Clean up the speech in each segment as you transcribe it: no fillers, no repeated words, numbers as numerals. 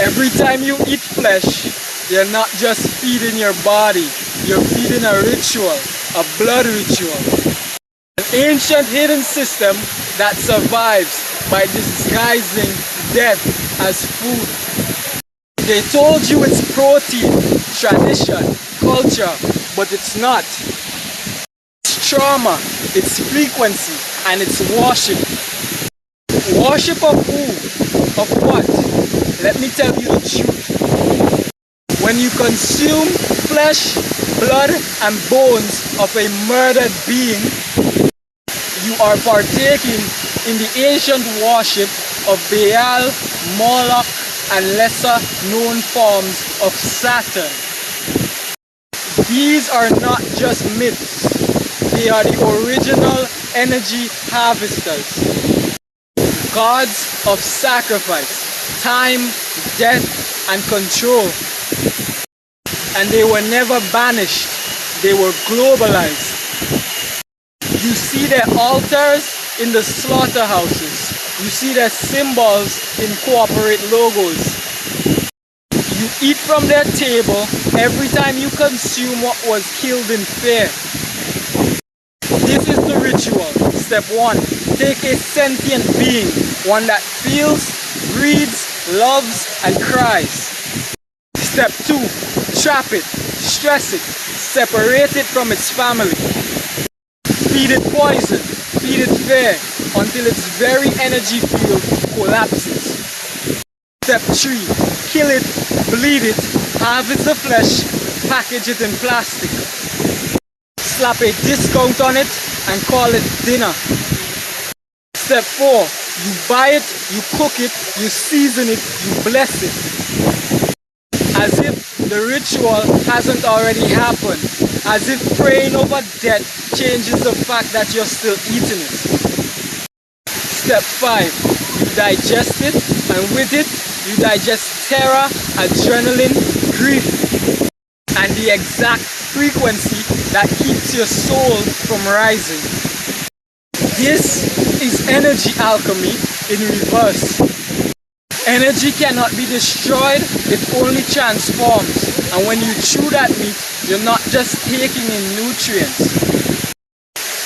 Every time you eat flesh, you're not just feeding your body, you're feeding a ritual, a blood ritual. An ancient hidden system that survives by disguising death as food. They told you it's protein, tradition, culture, but it's not. It's trauma, it's frequency, and it's worship. Worship of who? Of what? Let me tell you the truth. When you consume flesh, blood, and bones of a murdered being, you are partaking in the ancient worship of Baal, Moloch, and lesser known forms of Saturn. These are not just myths, they are the original energy harvesters. Gods of sacrifice, time, death, and control. And they were never banished, they were globalized. You see their altars in the slaughterhouses. You see their symbols in corporate logos. You eat from their table every time you consume what was killed in fear. This is the ritual. Step 1. Take a sentient being, one that feels, breathes, loves, and cries. Step 2. Trap it, stress it, separate it from its family. Feed it poison, feed it fear, until its very energy field collapses. Step 3. Kill it, bleed it, harvest the flesh, package it in plastic. Slap a discount on it and call it dinner. Step 4. You buy it, you cook it, you season it, you bless it. As if the ritual hasn't already happened. As if praying over death changes the fact that you're still eating it. Step 5. You digest it, and with it, you digest terror, adrenaline, grief, and the exact frequency that keeps your soul from rising. This is energy alchemy in reverse. Energy cannot be destroyed, it only transforms. And when you chew that meat, you're not just taking in nutrients.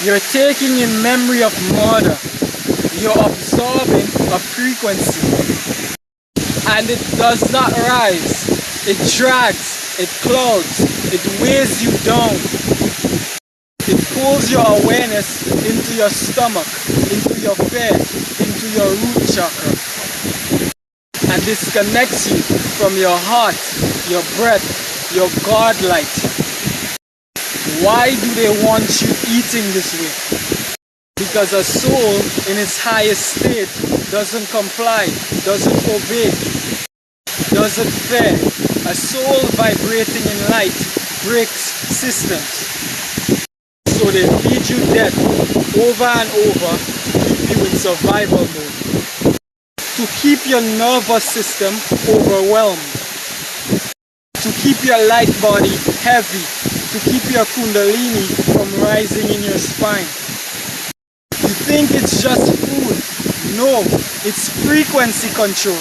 You're taking in memory of murder. You're absorbing a frequency. And it does not rise. It drags, it clouds, it weighs you down. It pulls your awareness into your stomach, into your fear, into your root chakra. And disconnects you from your heart, your breath, your God light. Why do they want you eating this way? Because a soul in its highest state doesn't comply, doesn't obey, doesn't fear. A soul vibrating in light breaks systems. So they feed you death over and over to keep you in survival mode. To keep your nervous system overwhelmed. To keep your light body heavy. To keep your kundalini from rising in your spine. You think it's just food. No, it's frequency control.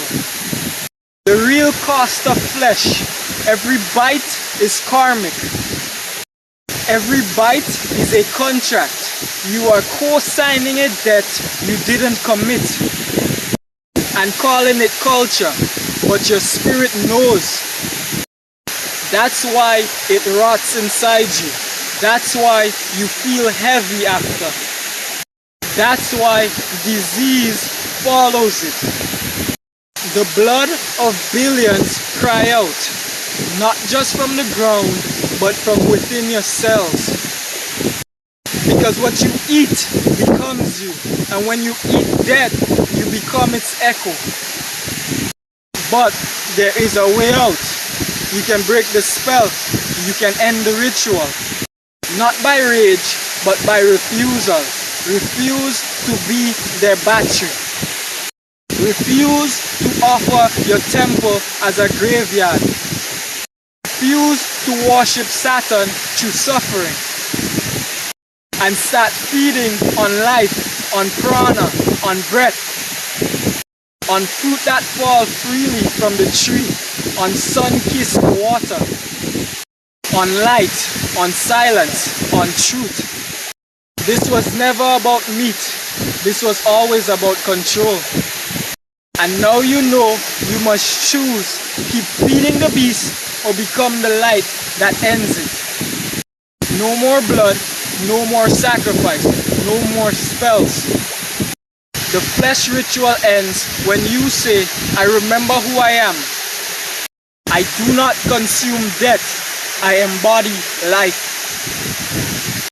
The real cost of flesh. Every bite is karmic. Every bite is a contract. You are co-signing a debt you didn't commit. And calling it culture, but your spirit knows. That's why it rots inside you. That's why you feel heavy after. That's why disease follows it. The blood of billions cry out, not just from the ground, but from within your cells. Because what you eat becomes you, and when you eat death, you become its echo. But there is a way out. You can break the spell. You can end the ritual. Not by rage, but by refusal. Refuse to be their battery. Refuse to offer your temple as a graveyard. Refuse to worship Saturn through suffering. And start feeding on life, on prana, on breath. on fruit that fall freely from the tree, on sun-kissed water, on light, on silence, on truth. This was never about meat. This was always about control. And now you know you must choose, keep feeding the beast or become the light that ends it. No more blood, no more sacrifice, no more spells. The flesh ritual ends when you say, I remember who I am. I do not consume death, I embody life.